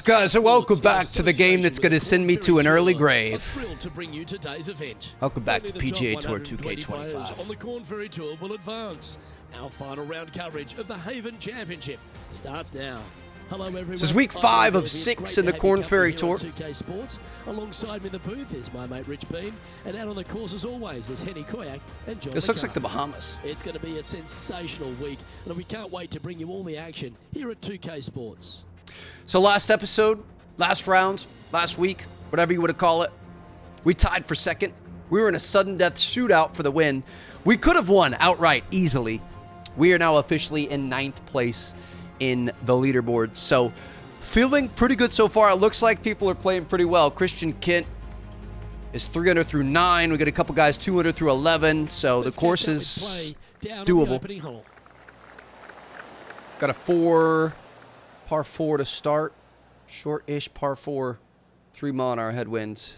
Guys, welcome back to the game that's going to send me to an early grave. Welcome back to PGA Tour 2K25. On the Corn Ferry Tour will advance. Our final round coverage of the Haven Championship starts now. Hello everyone. This is week 5 of 6 in the Corn Ferry Tour. 2K Sports. Alongside me in the booth is my mate Rich Beam, and out on the course as always is Henny Koyak and John. This looks like the Bahamas. It's going to be a sensational week, and we can't wait to bring you all the action here at 2K Sports. So last episode, last round, last week, whatever you want to call it, we tied for second. We were in a sudden death shootout for the win. We could have won outright easily. We are now officially in 9th place in the leaderboard. So feeling pretty good so far. It looks like people are playing pretty well. Christian Kent is 300 through 9. We got a couple guys 200 through 11. So the course is doable. Got a par 4 to start. Short-ish par 4. 3 mile an hour headwinds.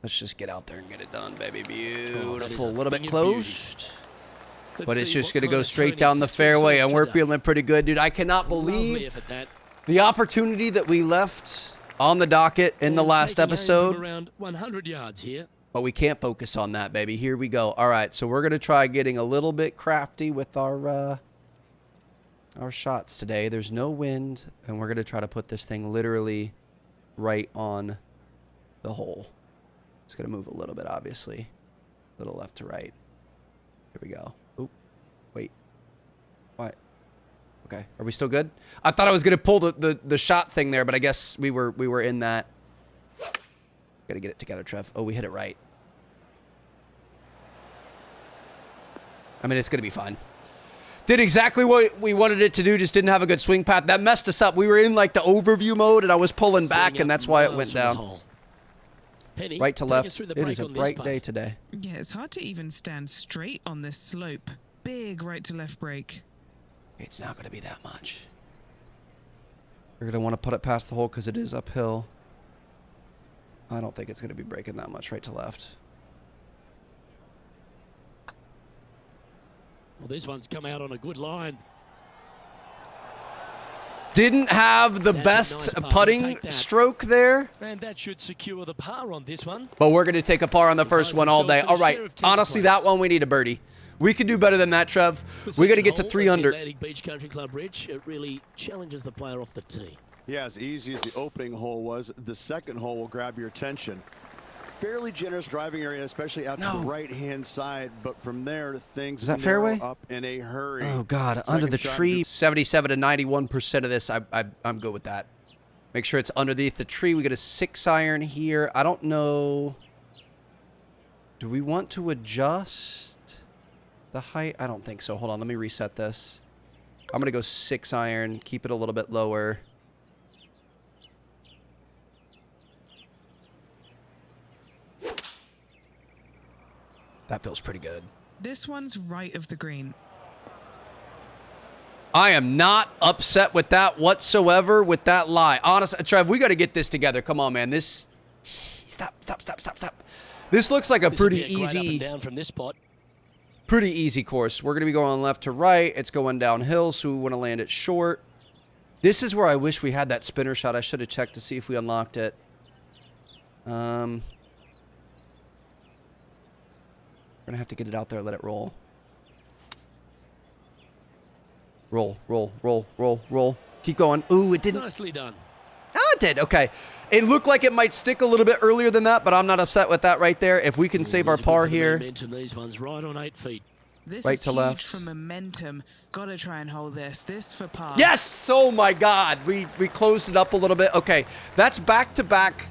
Let's just get out there and get it done, baby. Beautiful. A little bit closed. But it's just going to go straight down the fairway, and we're feeling pretty good, dude. I cannot believe the opportunity that we left on the docket in the last episode. Around 100 yards here. But we can't focus on that, baby. Here we go. All right, so we're going to try getting a little bit crafty with our shots today. There's no wind, and we're going to try to put this thing literally right on the hole. It's going to move a little bit, obviously. A little left to right. Here we go. Oop. Wait. What? Okay. Are we still good? I thought I was going to pull the shot thing there, but I guess we were in that. Got to get it together, Trev. Oh, we hit it right. I mean, it's going to be fine. Did exactly what we wanted it to do, just didn't have a good swing path. That messed us up. We were in like the overview mode, and I was pulling back, and that's why it went down. Henny, right to left. It is a bright day today. Yeah, it's hard to even stand straight on this slope. Big right to left break. It's not going to be that much. You're going to want to put it past the hole because it is uphill. I don't think it's going to be breaking that much right to left. Well, this one's come out on a good line. Didn't have the best putting stroke there. And that should secure the par on this one. But we're going to take a par on the first one all day. All right. Honestly, that one we need a birdie. We can do better than that, Trev. We got to get to 300. Atlantic Beach Country Club, Rich, it really challenges the player off the tee. Yeah, as easy as the opening hole was, the second hole will grab your attention. Fairly generous driving area, especially out to the right-hand side, but from there, things narrow up in a hurry. Oh, God, under the tree. 77 to 91% of this, I'm good with that. Make sure it's underneath the tree. We got a 6-iron here. I don't know. Do we want to adjust the height? I don't think so. Hold on, let me reset this. I'm going to go 6-iron, keep it a little bit lower. That feels pretty good. This one's right of the green. I am not upset with that whatsoever with that lie. Honestly, Trev, we got to get this together. Come on, man. This... Stop. This looks like a pretty easy... Up and down from this spot. Pretty easy course. We're going to be going left to right. It's going downhill, so we want to land it short. This is where I wish we had that spinner shot. I should have checked to see if we unlocked it. We're going to have to get it out there, let it roll. Roll. Keep going. Ooh, it didn't. Nicely done. Oh, it did. Okay. It looked like it might stick a little bit earlier than that, but I'm not upset with that right there. If we can save our par here. These ones right on 8 feet. This right is to huge left. For momentum. Gotta try and hold this. This for par. Yes! Oh, my God. We closed it up a little bit. Okay. That's back-to-back.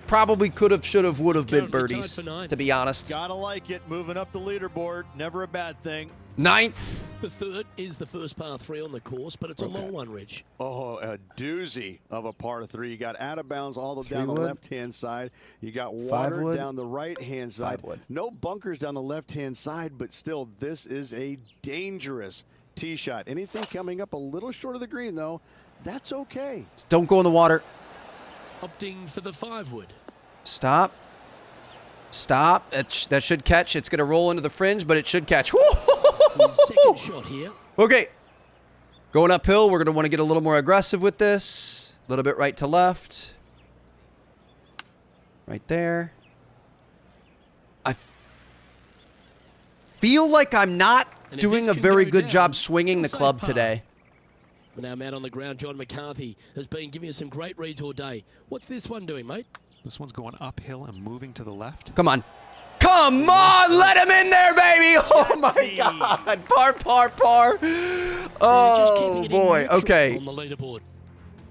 Probably could have, should have, would have been birdies, to be honest. Gotta like it. Moving up the leaderboard. Never a bad thing. 9th. The third is the first par 3 on the course, but it's a long one, Rich. Oh, a doozy of a par 3. You got out of bounds all the down the left-hand side. You got water down the right-hand side. No bunkers down the left-hand side, but still, this is a dangerous tee shot. Anything coming up a little short of the green, though, that's okay. Don't go in the water. Opting for the 5-wood. Stop. That should catch. It's going to roll into the fringe, but it should catch. Second shot here. Okay. Going uphill, we're going to want to get a little more aggressive with this. A little bit right to left. Right there. I feel like I'm not doing a very good job swinging the club today. Now, man on the ground, John McCarthy, has been giving us some great reads all day. What's this one doing, mate? This one's going uphill and moving to the left. Come on. Come on, let him in there, baby. Oh, my God. Par. Oh, boy. Okay. On the leaderboard.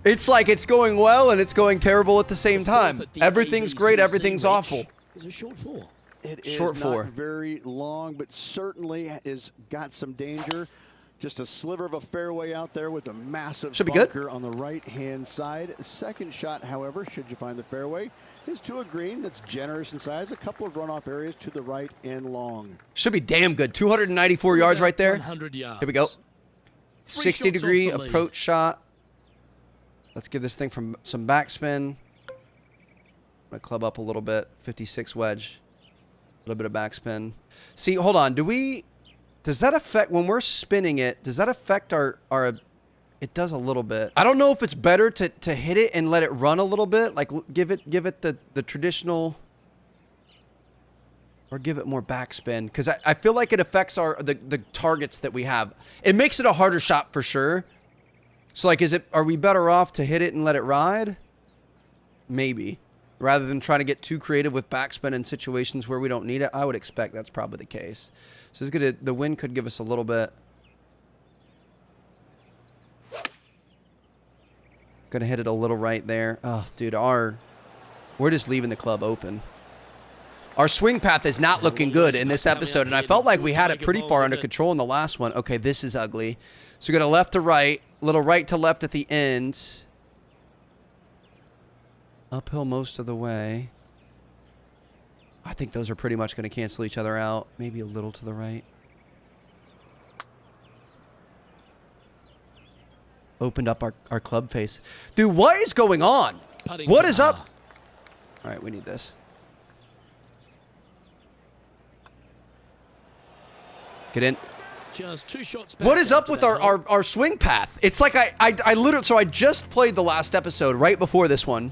It's like it's going well and it's going terrible at the same time. Everything's great, everything's awful. It's a short 4. It is short 4. Not very long, but certainly is got some danger. Just a sliver of a fairway out there with a massive bunker on the right-hand side. Second shot, however, should you find the fairway, is to a green that's generous in size. A couple of runoff areas to the right and long. Should be damn good. 294 yards right there. 100 yards. Here we go. 60-degree approach shot. Let's give this thing from some backspin. I'm going to club up a little bit. 56 wedge. A little bit of backspin. See, hold on. Does that affect, when we're spinning it, does that affect our it does a little bit. I don't know if it's better to hit it and let it run a little bit, like give it the traditional, or give it more backspin, because I feel like it affects the targets that we have. It makes it a harder shot for sure. So like, are we better off to hit it and let it ride? Maybe. Rather than trying to get too creative with backspin in situations where we don't need it. I would expect that's probably the case. So the wind could give us a little bit. Gonna hit it a little right there. Oh, dude, we're just leaving the club open. Our swing path is not looking good in this episode, and I felt like we had it pretty far under control in the last one. Okay, this is ugly. So we got a left to right, little right to left at the end. Uphill most of the way. I think those are pretty much going to cancel each other out. Maybe a little to the right. Opened up our club face. Dude, what is going on? What is up? All right, we need this. Get in. Just 2 shots back. What is up with our swing path? It's like I literally, so I just played the last episode right before this one.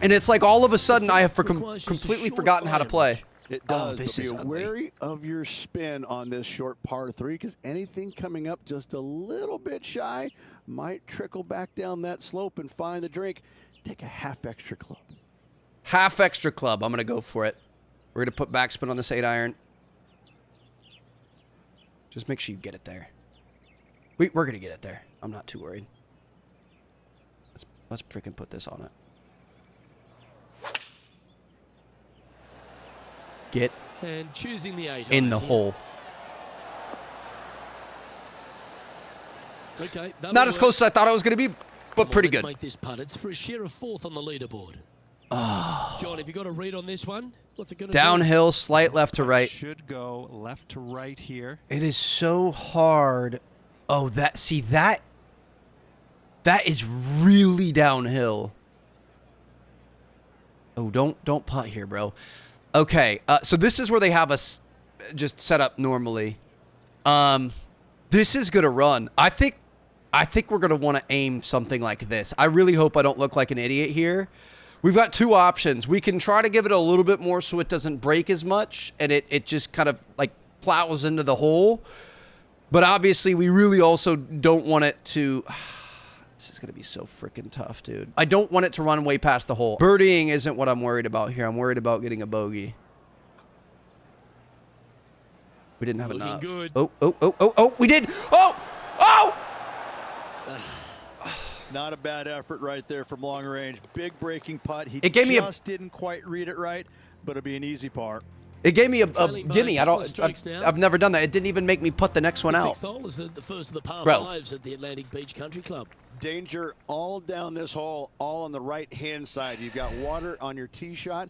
And it's like all of a sudden I have completely forgotten how to play. It does. Oh, this is ugly. Wary of your spin on this short par 3, because anything coming up just a little bit shy might trickle back down that slope and find the drink. Take a half extra club. Half extra club. I'm going to go for it. We're going to put backspin on this 8-iron. Just make sure you get it there. We're going to get it there. I'm not too worried. Let's freaking put this on it. Get and choosing the 8 in the hole. Okay, not as close as I thought it was going to be, but pretty good. Let's make this putt. It's for a share of 4th on the leaderboard. Oh. John, have you got a read on this one? What's it going to downhill, slight left to right. Should go left to right here. It is so hard. Oh, that is really downhill. Oh, don't putt here, bro. Okay, so this is where they have us just set up normally. This is gonna run. I think we're gonna want to aim something like this. I really hope I don't look like an idiot here. We've got 2 options. We can try to give it a little bit more so it doesn't break as much, and it just kind of like plows into the hole. But obviously, we really also don't want it to... This is going to be so freaking tough, dude. I don't want it to run way past the hole. Birdieing isn't what I'm worried about here. I'm worried about getting a bogey. We didn't have enough. Good. Oh, we did. Oh! Not a bad effort right there from long range. Big breaking putt. He just didn't quite read it right, but it'll be an easy par. It gave me a gimme. I've never done that. It didn't even make me put the next one out. 6th hole is the first of the par 5s at the Atlantic Beach Country Club. Danger all down this hole, all on the right-hand side. You've got water on your tee shot,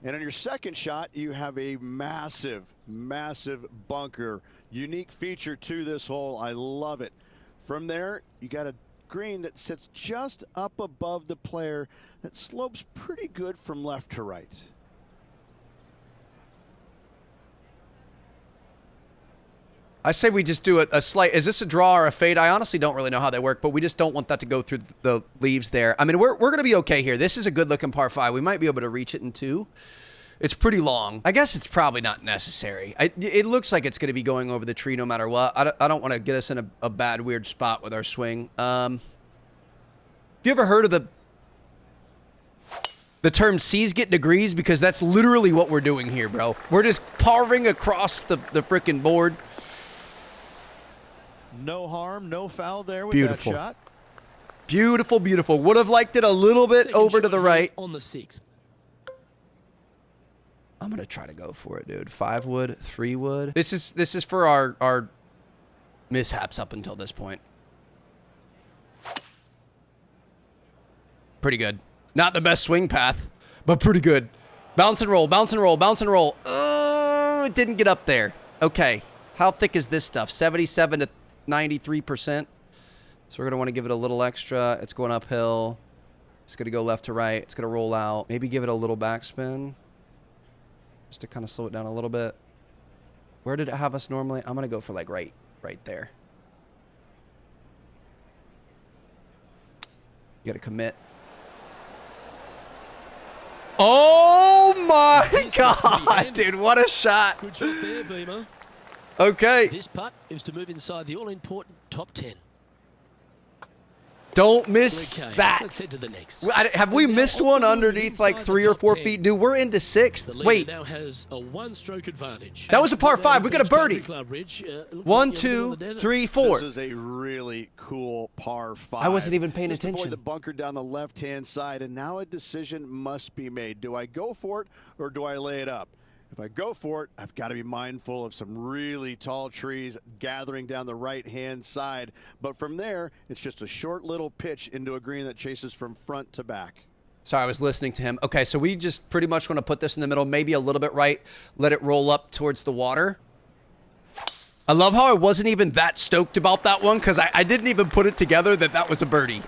and on your second shot, you have a massive, massive bunker. Unique feature to this hole. I love it. From there, you got a green that sits just up above the player that slopes pretty good from left to right. I say we just do a slight. Is this a draw or a fade? I honestly don't really know how they work, but we just don't want that to go through the leaves there. I mean, we're going to be okay here. This is a good-looking par 5. We might be able to reach it in 2. It's pretty long. I guess it's probably not necessary. It looks like it's going to be going over the tree no matter what. I don't want to get us in a bad, weird spot with our swing. Have you ever heard of the term C's get degrees? Because that's literally what we're doing here, bro. We're just parring across the freaking board. No harm, no foul there with Beautiful. that shot. Beautiful, beautiful. Would have liked it a little bit Second over to shot the here right. on the 6th. I'm going to try to go for it, dude. 5 wood, 3 wood. This is for our mishaps up until this point. Pretty good. Not the best swing path, but pretty good. Bounce and roll, bounce and roll, bounce and roll. Oh, it didn't get up there. Okay. How thick is this stuff? 77 to 93%. So we're going to want to give it a little extra. It's going uphill. It's going to go left to right. It's going to roll out. Maybe give it a little backspin. Just to kind of slow it down a little bit. Where did it have us normally? I'm going to go for like right there. You got to commit. Oh my God, dude, what a shot. Good shot there, Beamer. Okay. This putt is to move inside the all-important top 10. Don't miss Okay, that. let's head to the next. Have we missed one underneath like 3 or 4 feet? Dude, we're into 6th. The leader Wait. now has a 1-stroke advantage. That was a par 5. We got a birdie. Club Ridge, looks 1, like you're living 2, in the desert. 3, 4. This is a really cool par 5. I wasn't even paying Just avoid attention. the bunker down the left-hand side, and now a decision must be made. Do I go for it or do I lay it up? If I go for it, I've got to be mindful of some really tall trees gathering down the right-hand side. But from there, it's just a short little pitch into a green that chases from front to back. Sorry, I was listening to him. Okay, so we just pretty much want to put this in the middle, maybe a little bit right, let it roll up towards the water. I love how I wasn't even that stoked about that one because I didn't even put it together that was a birdie.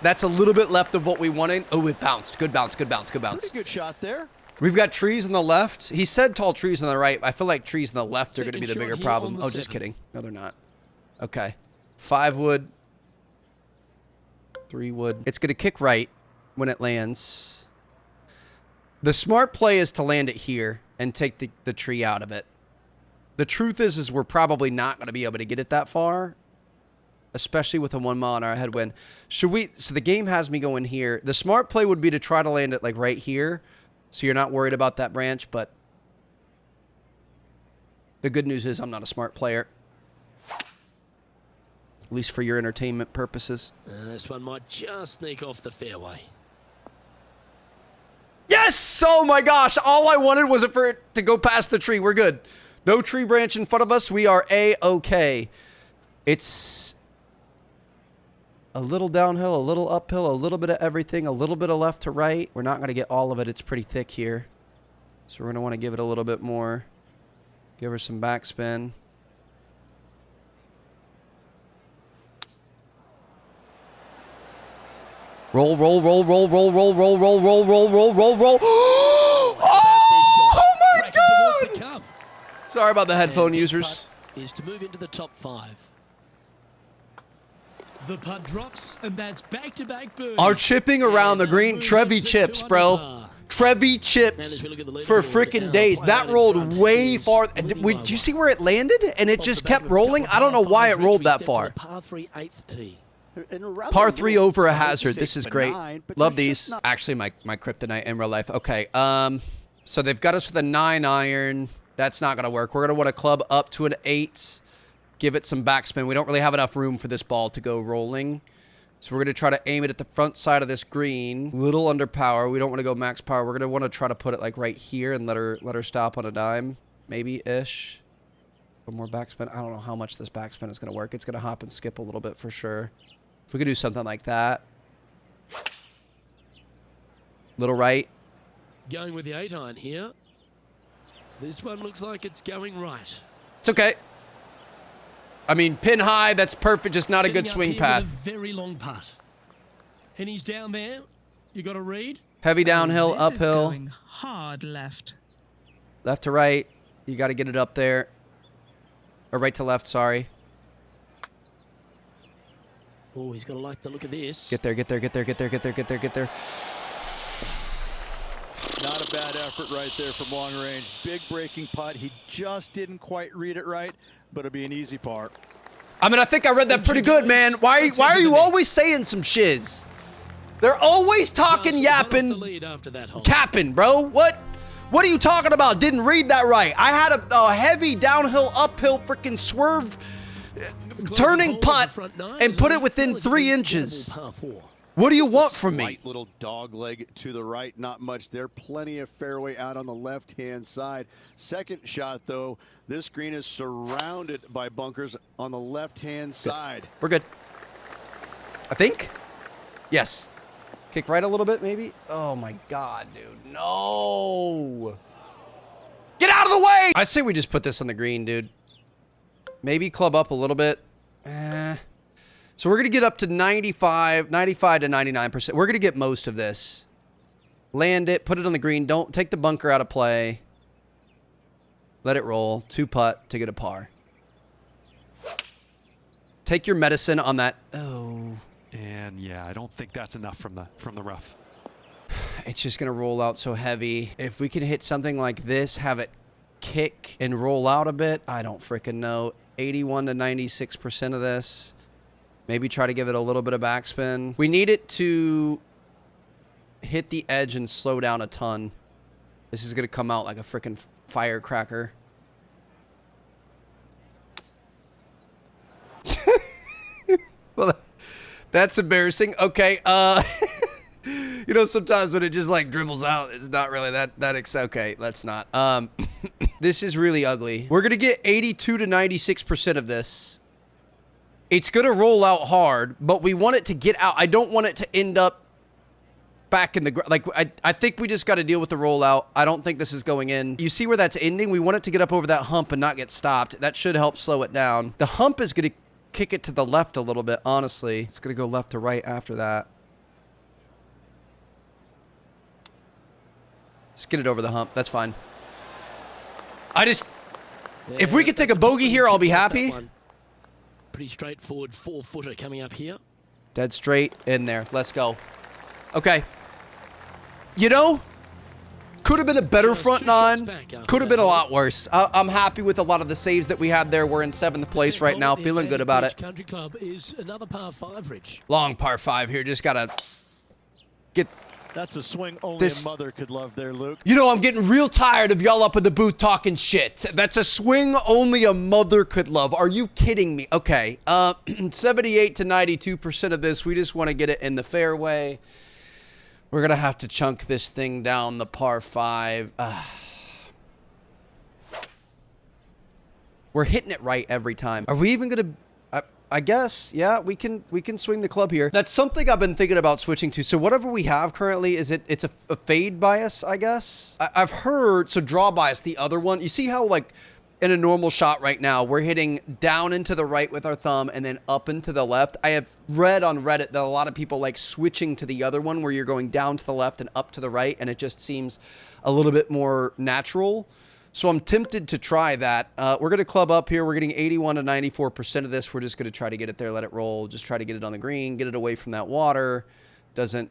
That's a little bit left of what we wanted. Oh, it bounced. Good bounce, good bounce, good bounce. Pretty good shot there. We've got trees on the left. He said tall trees on the right. I feel like trees on the left are going to be the Second bigger shot problem. here on Oh, the just 7th. kidding. No, they're not. Okay. 5 wood. 3 wood. It's going to kick right when it lands. The smart play is to land it here and take the tree out of it. The truth is we're probably not going to be able to get it that far, especially with a 1 mile an hour headwind. Should we? So the game has me going here. The smart play would be to try to land it like right here, so you're not worried about that branch. But the good news is I'm not a smart player, at least for your entertainment purposes. This one might just sneak off the fairway. Yes! Oh my gosh! All I wanted was for it to go past the tree. We're good. No tree branch in front of us. We are A-okay. It's a little downhill, a little uphill, a little bit of everything, a little bit of left to right. We're not going to get all of it. It's pretty thick here. So we're going to want to give it a little bit more. Give her some backspin. Roll, roll, roll, roll, roll, roll, roll, roll, roll, roll, roll, roll, roll. Oh my Cracking towards the God! cup. Sorry about the headphone And this users. putt is to move into the top 5. The putt drops, and that's back-to-back birdies. Our chipping around the And green, that moves Trevi us to chips, 2 bro. under par. Trevi And chips as we look at the leaderboard for now, freaking days. player That out in rolled front way is far. leading Did by you 1. see where it landed? And it Off just the back kept of a couple rolling. of I don't know par why it fives, rolled we that step to far. the par 3 8th tee. And a rather Par 3 little- over a I hate to hazard. say This is great. benign, but Love there's these. just not- Actually, my kryptonite in real life. Okay. So they've got us with a 9 iron. That's not going to work. We're going to want to club up to an 8. Give it some backspin. We don't really have enough room for this ball to go rolling. So we're going to try to aim it at the front side of this green. Little under power. We don't want to go max power. We're going to want to try to put it like right here and let her stop on a dime. Maybe-ish. A little more backspin. I don't know how much this backspin is going to work. It's going to hop and skip a little bit for sure. If we could do something like that. Little right. Going with the 8 iron here. This one looks like it's going right. It's okay. I mean, pin high, that's perfect. Just not a good Setting up swing here path. with a very long putt. And he's down there. You got to read. Heavy downhill, This is uphill, going hard left. left to right. You got to get it up there. Or right to left, sorry. Oh, he's going to like the look of this. Get there, get there, get there, get there, get there, get there, get there. Not a bad effort right there from long range. Big breaking putt. He just didn't quite read it right, but it'll be an easy par. I mean, I think I read that pretty good, man. Why are you always saying some shiz? They're always talking, yapping, capping, bro. What are you talking about? Didn't read that right. I had a heavy downhill, uphill, freaking swerve, turning putt, and put it within 3 inches. What do you want from me? Slight little dog leg to the right, not much there. Plenty of fairway out on the left-hand side. Second shot, though, this green is surrounded by bunkers on the left-hand side. We're good. I think. Yes. Kick right a little bit, maybe. Oh my God, dude. No. Get out of the way. I say we just put this on the green, dude. Maybe club up a little bit. So we're going to get up to 95 to 99%. We're going to get most of this. Land it, put it on the green. Don't take the bunker out of play. Let it roll. 2 putt to get a par. Take your medicine on that. Oh. And yeah, I don't think that's enough from the rough. It's just going to roll out so heavy. If we can hit something like this, have it kick and roll out a bit, I don't freaking know. 81 to 96% of this. Maybe try to give it a little bit of backspin. We need it to hit the edge and slow down a ton. This is going to come out like a freaking firecracker. Well, that's embarrassing. Okay. You know, sometimes when it just like dribbles out, it's not really that okay, let's not. This is really ugly. We're going to get 82 to 96% of this. It's going to roll out hard, but we want it to get out. I don't want it to end up back in the... Like, I think we just got to deal with the rollout. I don't think this is going in. You see where that's ending? We want it to get up over that hump and not get stopped. That should help slow it down. The hump is going to kick it to the left a little bit, honestly. It's going to go left to right after that. Just get it over the hump. That's fine. If we could take a bogey here, I'll be happy. Pretty straightforward 4-footer coming up here. Dead straight in there. Let's go. Okay. You know, could have been a better front nine. Could have been a lot worse. I'm happy with a lot of the saves that we had there. We're in 7th place right now. Feeling good about it. Country Club is another par 5, Rich. Long par 5 here. Just got to get... That's a swing only a mother could love there, Luke. You know, I'm getting real tired of y'all up in the booth talking shit. That's a swing only a mother could love. Are you kidding me? Okay. 78 to 92% of this. We just want to get it in the fairway. We're going to have to chunk this thing down the par 5. We're hitting it right every time. Are we even going to... I guess, yeah, we can swing the club here. That's something I've been thinking about switching to. So whatever we have currently, it's a fade bias, I guess. I've heard, so draw bias, the other one. You see how, like, in a normal shot right now, we're hitting down into the right with our thumb and then up into the left. I have read on Reddit that a lot of people like switching to the other one where you're going down to the left and up to the right, and it just seems a little bit more natural. So I'm tempted to try that. We're going to club up here. We're getting 81 to 94% of this. We're just going to try to get it there, let it roll. Just try to get it on the green, get it away from that water. Doesn't...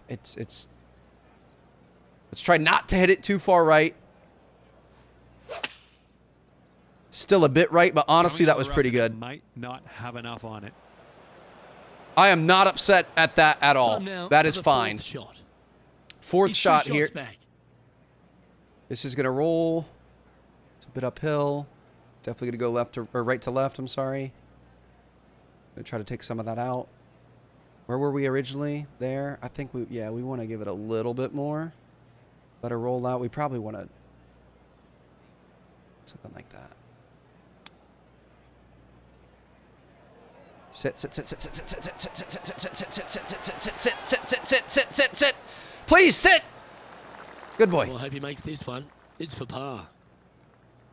Let's try not to hit it too far right. Still a bit right, but honestly, that was pretty good. Might not have enough on it. I am not upset at that at all. That is fine. Fourth shot here. This is going to roll. It's a bit uphill. Definitely going to go left or right to left, I'm sorry. Going to try to take some of that out. Where were we originally? There. I think we want to give it a little bit more. Let it roll out. We probably want to... something like that. Sit. Please, sit. Good boy. Well, I hope he makes this one. It's for par.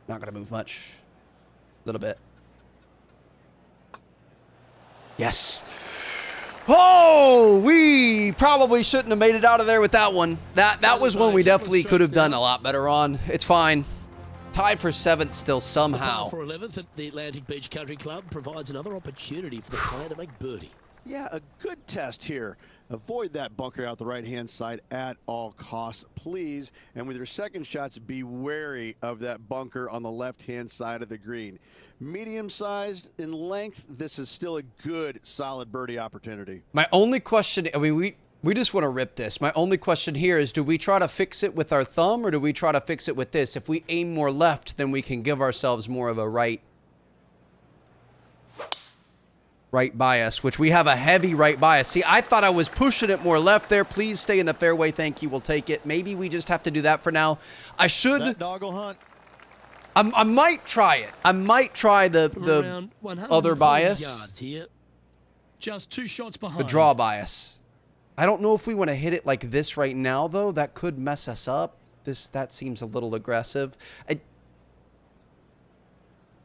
Not going to move much. A little bit. Yes. Oh, we probably shouldn't have made it out of there with that one. That was one we definitely could have done a lot better on. It's fine. tied for 7th still The somehow. par for 11th at the Atlantic Beach Country Club provides another opportunity for the player to make birdie. Yeah, a good test here. Avoid that bunker out the right-hand side at all costs, please. And with your second shots, be wary of that bunker on the left-hand side of the green. Medium-sized in length, this is still a good, solid birdie opportunity. My only question, I mean, we just want to rip this. My only question here is, do we try to fix it with our thumb or do we try to fix it with this? If we aim more left, then we can give ourselves more of a right bias, which we have a heavy right bias. See, I thought I was pushing it more left there. Please stay in the fairway. Thank you. We'll take it. Maybe we just have to do that for now. I should. That doggle hunt. I might try it. I might try the other bias. Yards here. Just 2 shots behind. The draw bias. I don't know if we want to hit it like this right now, though. That could mess us up. That seems a little aggressive.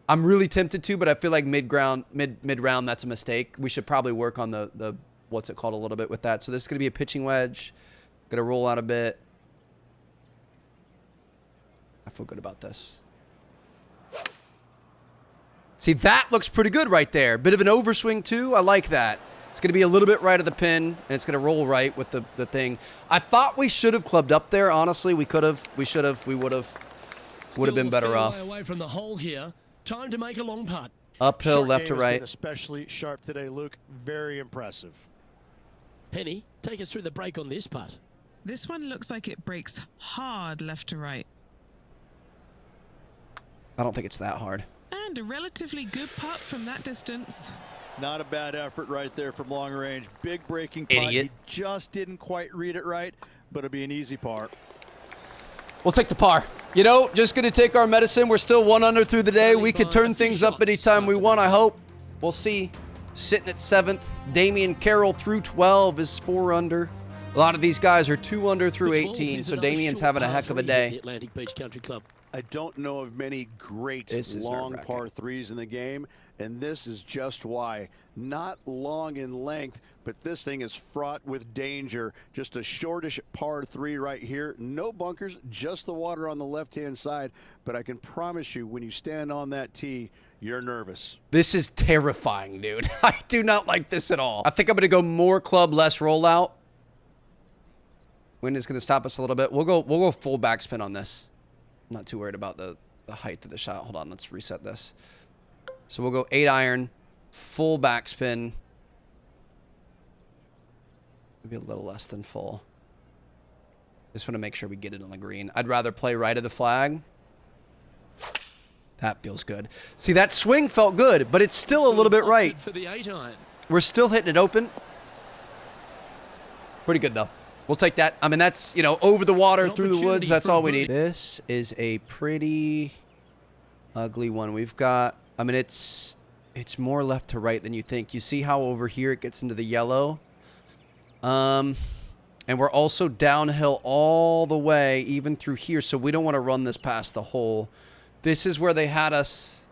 I'm really tempted to, but I feel like mid-round, that's a mistake. We should probably work on the what's it called a little bit with that. So this is going to be a pitching wedge. Going to roll out a bit. I feel good about this. See, that looks pretty good right there. Bit of an overswing, too. I like that. It's going to be a little bit right of the pin, and it's going to roll right with the thing. I thought we should have clubbed up there, honestly. We could have. We should have. We would have. Would have been better off. Away from the hole here. Time to make a long putt. Uphill, Short left to game has right. been especially sharp today, Luke. Very impressive. Penny, take us through the break on this putt. This one looks like it breaks hard left to right. I don't think it's that hard. And a relatively good putt from that distance. Not a bad effort right there from long range. Big breaking putt. Idiot. He just didn't quite read it right, but it'll be an easy par. We'll take the par. You know, just going to take our medicine. We're still 1 under through the day. We could turn things up anytime we want, I hope. We'll see. Sitting at 7th. Damian Carroll through 12 is 4 under. A lot of these guys are 2 under through 18, so Damian's having a heck of a day. Atlantic Beach Country Club. I don't know of many great long par 3s in the game, and this is just why. Not long in length, but this thing is fraught with danger. Just a shortish par 3 right here. No bunkers, just the water on the left-hand side, but I can promise you when you stand on that tee, you're nervous. This is terrifying, dude. I do not like this at all. I think I'm going to go more club, less rollout. Wind is going to stop us a little bit. We'll go full backspin on this. I'm not too worried about the height of the shot. Hold on, let's reset this. So we'll go 8 iron, full backspin. Maybe a little less than full. Just want to make sure we get it on the green. I'd rather play right of the flag. That feels good. See, that swing felt good, but it's still a little bit right. For the 8 iron. We're still hitting it open. Pretty good, though. We'll take that. I mean, that's, you know, over the water, through the woods. That's all we need. This is a pretty ugly one. We've got, I mean, it's more left to right than you think. You see how over here it gets into the yellow? And we're also downhill all the way, even through here. So we don't want to run this past the hole. This is where they had us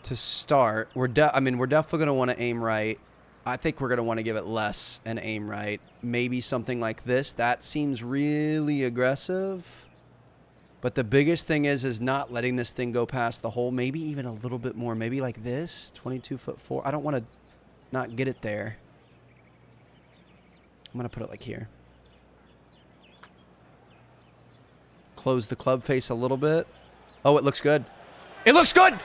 to start. We're definitely going to want to aim right. I think we're going to want to give it less and aim right. Maybe something like this. That seems really aggressive. But the biggest thing is not letting this thing go past the hole. Maybe even a little bit more. Maybe like this. 22'4". I don't want to not get it there. I'm going to put it like here. Close the club face a little bit. Oh, it looks good. It looks good!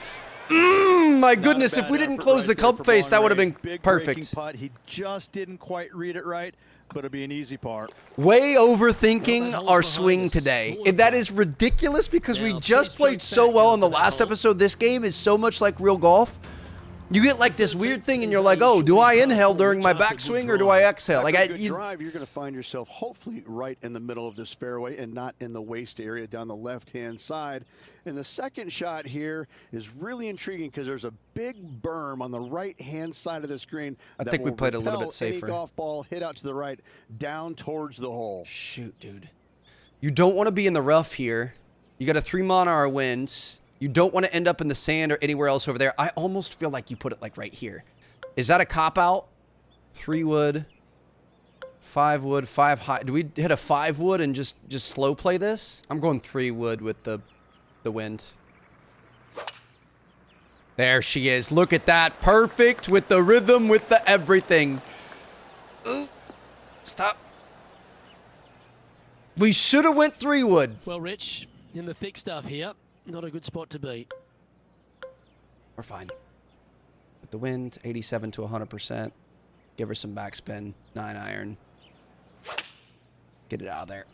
My goodness, if we didn't close the club face, that would have been perfect. Putt. He just didn't quite read it right, but it'll be an easy par. Way overthinking our swing today. That is ridiculous because we just played so well in the last episode. This game is so much like real golf. You get like this weird thing and you're like, oh, do I inhale during my backswing or do I exhale? Like drive, you're going to find yourself hopefully right in the middle of this fairway and not in the waist area down the left-hand side. And the second shot here is really intriguing because there's a big berm on the right-hand side of the screen. I think we played a little bit safer. Any golf ball hit out to the right, down towards the hole. Shoot, dude. You don't want to be in the rough here. You got a 3-mile-an-hour wind. You don't want to end up in the sand or anywhere else over there. I almost feel like you put it like right here. Is that a cop-out? 3 wood, 5 wood, 5 high. Do we hit a 5 wood and just slow play this? I'm going 3 wood with the wind. There she is. Look at that. Perfect with the rhythm, with the everything. Ooh. Stop. We should have went 3-wood. Well, Rich, in the thick stuff here, not a good spot to be. We're fine. With the wind, 87 to 100%. Give her some backspin. 9-iron. Get it out of there.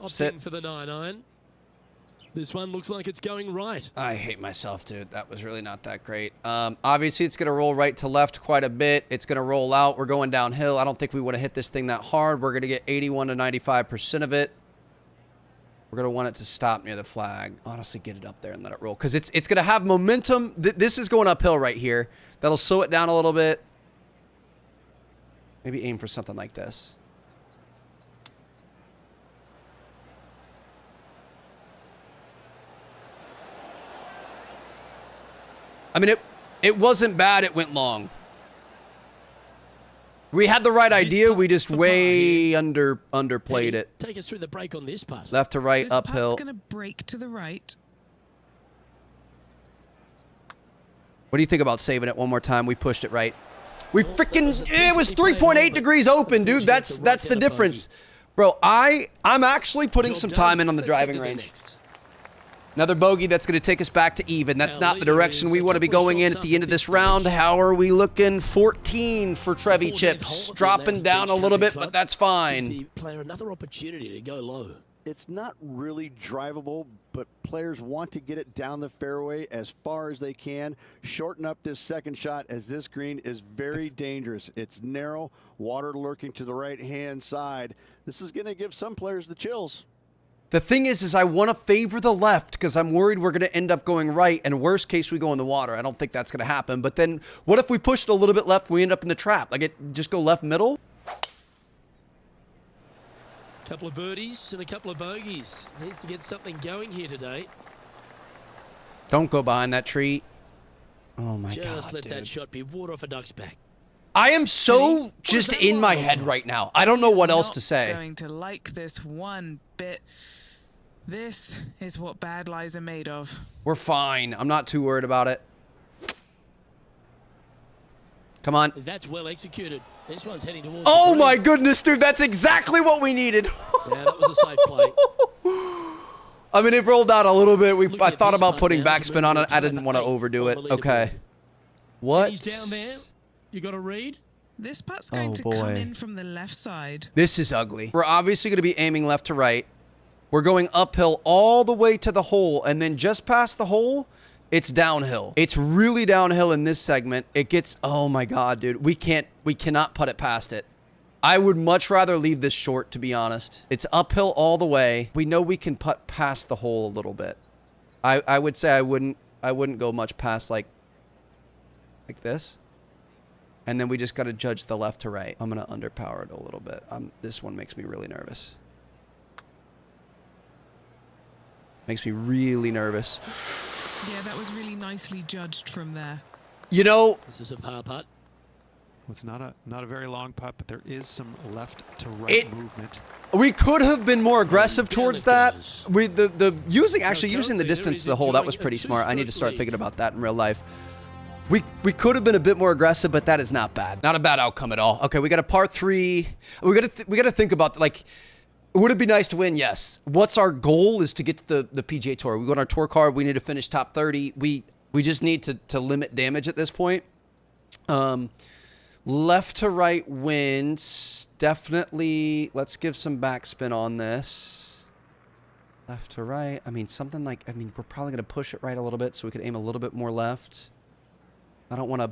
Opting for the 9-iron. This one looks like it's going right. I hate myself, dude. That was really not that great. Obviously, it's going to roll right to left quite a bit. It's going to roll out. We're going downhill. I don't think we want to hit this thing that hard. We're going to get 81 to 95% of it. We're going to want it to stop near the flag. Honestly, get it up there and let it roll. Because it's going to have momentum. This is going uphill right here. That'll slow it down a little bit. Maybe aim for something like this. I mean, it wasn't bad. It went long. We had the right idea. We just way underplayed it. Take us through the break on this putt. Left to right, This uphill. putt's going to break to the right. What do you think about saving it one more time? We pushed it right. We freaking, it was 3.8 degrees open, dude. That's the difference. Bro, I'm actually putting some time in on the driving range. Another bogey that's going to take us back to even. That's not the direction we want to be going in at the end of this round. How are we looking? 14 for Trevi Chips. Dropping down a little bit, but that's fine. The player another opportunity to go low. It's not really drivable, but players want to get it down the fairway as far as they can. Shorten up this second shot as this green is very dangerous. It's narrow, water lurking to the right-hand side. This is going to give some players the chills. The thing is I want to favor the left because I'm worried we're going to end up going right, and worst case, we go in the water. I don't think that's going to happen. But then what if we push it a little bit left, we end up in the trap? Like, just go left middle? Couple of birdies and a couple of bogeys. Needs to get something going here today. Don't go behind that tree. Oh, my God, Just let dude. that shot be water off a duck's back. I am so just in my head right now. I don't know what else to say. Going to like this one bit. This is what bad lies are made of. We're fine. I'm not too worried about it. Come on. That's well executed. This one's heading towards Oh, the my green. goodness, dude. That's exactly what we needed. Yeah, that was a safe play. I mean, it rolled out a little bit. Looking I at thought this about putt putting now, backspin on it. I didn't want to eighth overdo it. on the Okay. leaderboard. What? He's down there. You got to read. This putt's going to come boy. in from the left side. This is ugly. We're obviously going to be aiming left to right. We're going uphill all the way to the hole, and then just past the hole, it's downhill. It's really downhill in this segment. It gets, oh my God, dude. We cannot putt it past it. I would much rather leave this short, to be honest. It's uphill all the way. We know we can putt past the hole a little bit. I would say I wouldn't go much past like this. And then we just got to judge the left to right. I'm going to underpower it a little bit. This one makes me really nervous. Makes me really nervous. Yeah, that was really nicely judged from there. You know, This is a par putt. Well, it's not a very long putt, but there is some left to right movement. we could have been more aggressive Down towards it that. goes. Using the distance to the hole, that was pretty smart. I need to start thinking about that in real life. We could have been a bit more aggressive, but that is not bad. Not a bad outcome at all. Okay, we got a par 3. We got to think about, like, would it be nice to win? Yes. What's our goal is to get to the PGA Tour. We go on our tour card. We need to finish top 30. We just need to limit damage at this point. Left to right winds. Definitely, let's give some backspin on this. Left to right. I mean, we're probably going to push it right a little bit so we could aim a little bit more left. I don't want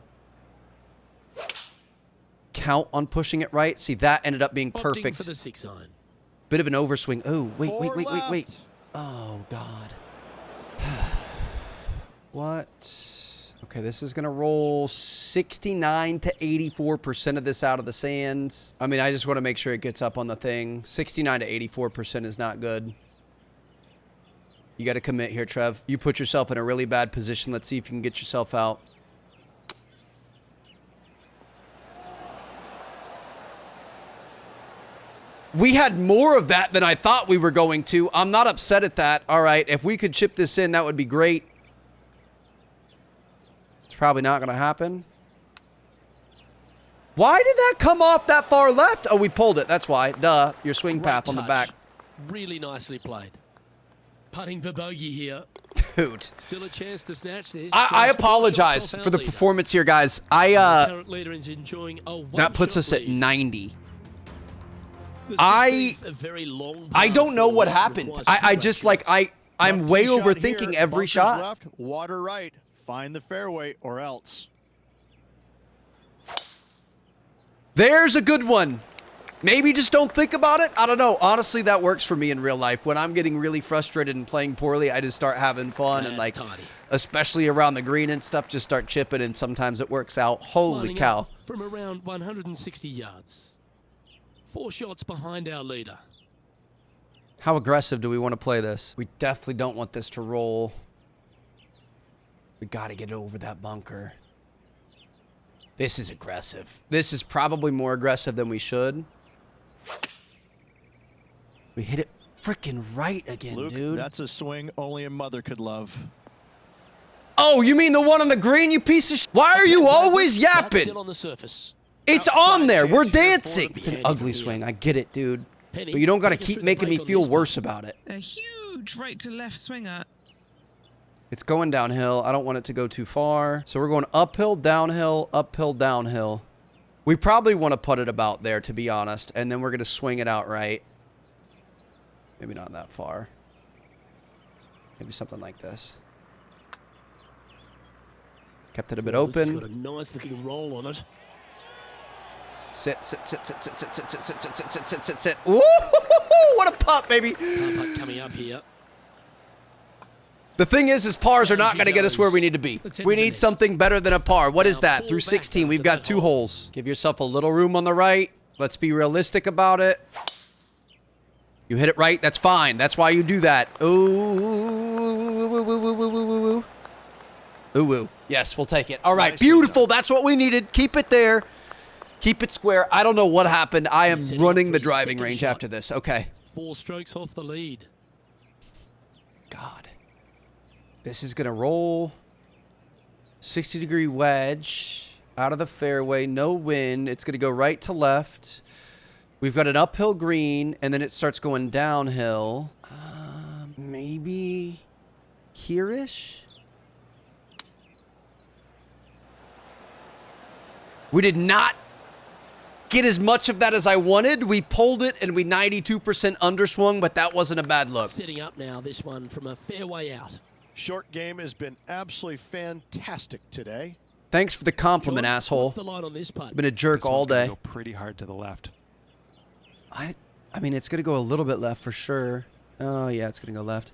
to count on pushing it right. See, that ended up being Opting perfect. for the 6-iron. Bit of an overswing. Oh, wait. Left. Oh, God. What? Okay, this is going to roll 69 to 84% of this out of the sands. I mean, I just want to make sure it gets up on the thing. 69 to 84% is not good. You got to commit here, Trev. You put yourself in a really bad position. Let's see if you can get yourself out. We had more of that than I thought we were going to. I'm not upset at that. All right, if we could chip this in, that would be great. It's probably not going to happen. Why did that come off that far left? Oh, we pulled it. That's why. Duh. Your swing path on the back. Really nicely played. Putting for bogey here. Dude. Still a chance to snatch this. I apologize for the performance here, guys. Current leader is enjoying a that puts us at 90. The I very long don't know what happened. I just like I'm way overthinking every shot. Left, water right. Find the fairway or else. There's a good one. Maybe just don't think about it. I don't know. Honestly, that works for me in real life. When I'm getting really frustrated and playing poorly, I just start having fun and like, especially around the green and stuff, just start chipping and sometimes it works out. Holy cow. From around 160 yards. 4 shots behind our leader. How aggressive do we want to play this? We definitely don't want this to roll. We got to get it over that bunker. This is aggressive. This is probably more aggressive than we should. We hit it freaking right again, Luke, dude. That's a swing only a mother could love. Oh, you mean the one on the green, you piece of Why are you always yapping? Still on the surface. It's on there. We're dancing. It's an ugly swing. I get it, dude. But you don't got to keep making me feel worse about it. A huge right to left swinger. It's going downhill. I don't want it to go too far. So we're going uphill, downhill, uphill, downhill. We probably want to put it about there, to be honest. And then we're going to swing it out right. Maybe not that far. Maybe something like this. Kept it a bit open. It's got a nice looking roll on it. Sit, sit, sit, sit, sit, sit, sit, sit, sit, sit, sit, sit, sit, sit. Ooh, what a putt, baby. Putt coming up here. The thing is pars are not going to get us where we need to be. We need something better than a par. What is that? Through 16, we've got 2 holes. Give yourself a little room on the right. Let's be realistic about it. You hit it right. That's fine. That's why you do that. Ooh. Ooh. Yes, we'll take it. All right. Beautiful. That's what we needed. Keep it there. Keep it square. I don't know what happened. I am running the driving range after this. Okay. 4 strokes off the lead. God. This is going to roll. 60-degree wedge. Out of the fairway. No wind. It's going to go right to left. We've got an uphill green, and then it starts going downhill. Maybe here-ish? We did not get as much of that as I wanted. We pulled it, and we 92% underswung, but that wasn't a bad look. Setting up now this one from a fairway out. Short game has been absolutely fantastic today. Thanks for the compliment, John, asshole. what's the line on this putt? Been a jerk all day. Go pretty hard to the left. I mean, it's going to go a little bit left for sure. Oh, yeah, it's going to go left.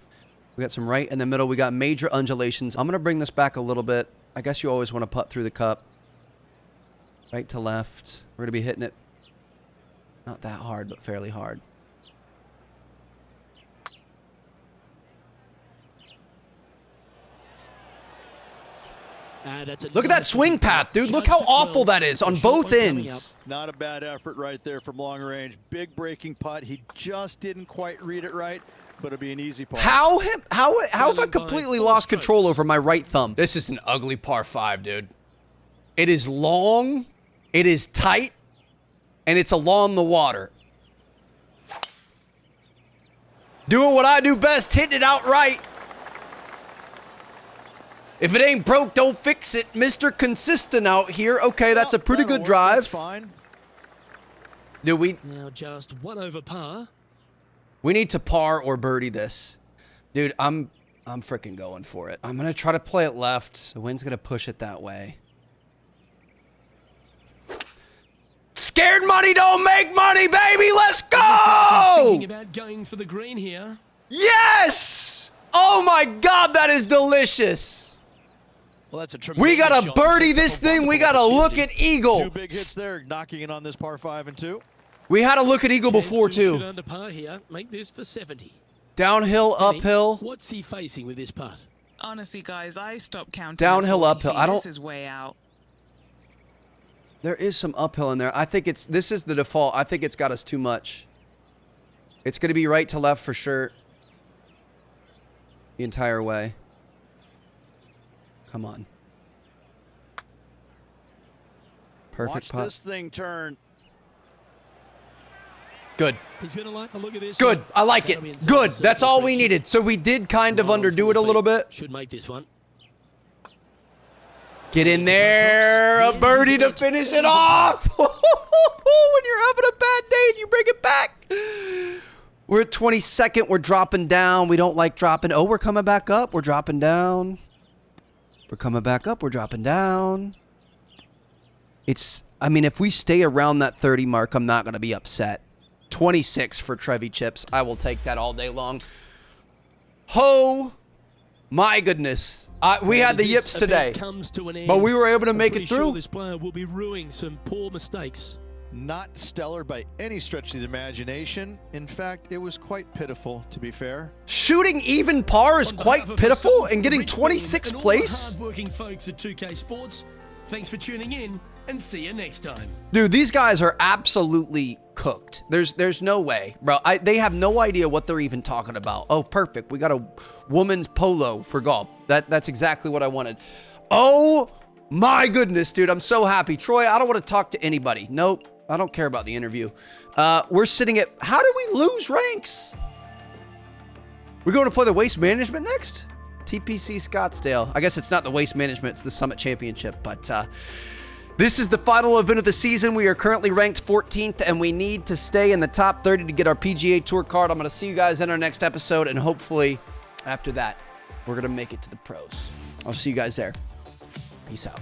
We got some right in the middle. We got major undulations. I'm going to bring this back a little bit. I guess you always want to putt through the cup. Right to left. We're going to be hitting it not that hard, but fairly hard. Look at that swing path, dude. Look how awful that is on both ends. Not a bad effort right there from long range. Big breaking putt. He just didn't quite read it right, but it'll be an easy par. How have I completely lost control over my right thumb? This is an ugly par 5, dude. It is long, it is tight, and it's along the water. Doing what I do best, hitting it out right. If it ain't broke, don't fix it. Mr. Consistent out here. Okay, that's a pretty good drive. That's fine. Do we? Now just 1 over par. We need to par or birdie this. Dude, I'm freaking going for it. I'm going to try to play it left. The wind's going to push it that way. Scared money don't make money, baby. Let's go! Thinking about going for the green here. Yes! Oh my God, that is delicious. Well, that's a we got to birdie this thing. We got to look at eagle. 2 big hits there, knocking in on this par 5 and 2. We had to look at eagle before too. Shoot under par here. Make this for 70. Downhill, uphill. What's he facing with this putt? Honestly, guys, I stopped counting. Downhill, uphill. I don't. This is way out. There is some uphill in there. I think this is the default. I think it's got us too much. It's going to be right to left for sure. The entire way. Come on. Perfect Watch putt. this thing turn. Good. He's going to like the look of this. Good. I like That'll be it. inside Good. the That's circle all we spreadsheet. needed. So we did kind of Nine on underdo it a 4 little feet. bit. Should make this one. Get in there. A birdie to finish it off. When you're having a bad day and you bring it back. We're at 22nd. We're dropping down. We don't like dropping. Oh, we're coming back up. We're dropping down. We're coming back up. We're dropping down. I mean, if we stay around that 30 mark, I'm not going to be upset. 26 for Trevi Chips. I will take that all day long. Oh, my goodness. We had the yips today, but we were able to make it through. This player will be ruining some poor mistakes. Not stellar by any stretch of the imagination. In fact, it was quite pitiful, to be fair. Shooting even par is On quite behalf of pitiful, myself, and getting Rick 26th and all place. the hard-working folks at 2K Sports, thanks for tuning in, and see you next time. Dude, these guys are absolutely cooked. There's no way, bro. They have no idea what they're even talking about. Oh, perfect. We got a woman's polo for golf. That's exactly what I wanted. Oh my goodness, dude. I'm so happy. Troy, I don't want to talk to anybody. Nope. I don't care about the interview. We're sitting at, how did we lose ranks? We're going to play the Waste Management next? TPC Scottsdale. I guess it's not the Waste Management, it's the Summit Championship, but this is the final event of the season. We are currently ranked 14th, and we need to stay in the top 30 to get our PGA Tour card. I'm going to see you guys in our next episode, and hopefully after that, we're going to make it to the pros. I'll see you guys there. Peace out.